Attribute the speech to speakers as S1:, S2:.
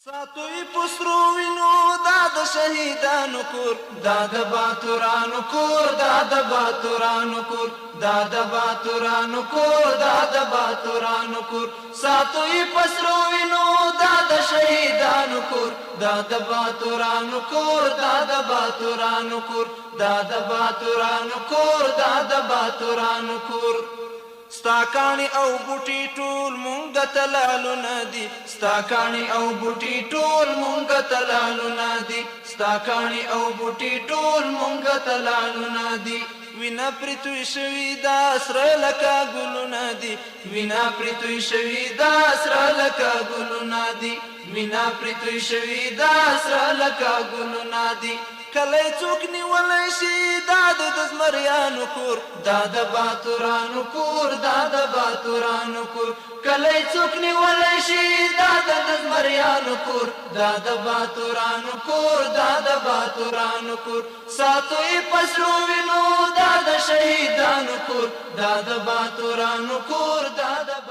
S1: ساتوی پسرو وینو دا د شهیدانو کور، دا د باتورانو کور، دا د باتورانو کور، دا د باتورانو کور، دا د باتورانو کور. ساتوی پسرو وینو دا د شهیدانو کور، دا د باتورانو کور، دا د باتورانو کور، دا د باتورانو کور، دا د باتورانو کور. ستا کاڼي او بوټي ټول مونږ ته لالونه دي، ستا کاڼي او بوټي ټول مونږ ته لالونه دي، ستا کاڼي او بوټي ټول مونږ ته لالونه دي. وینا پرې توی شوي دا سره لکه ګلونه دي، وینا پرې توی شوي دا سره لکه ګلونه دي، وینا پرې توی شوي دا سره لکه ګلونه دي. کله څوک نیولی شي دا د زمریانو کور، دا د باتورانو کور، دا د باتورانو کور. کله څوک نیولی شي دا د زمریانو کور، دا د باتورانو کور، دا د باتورانو کور. ساتوی پسرو وینو دا د شهیدانو کور، دا د باتورانو کور، دا د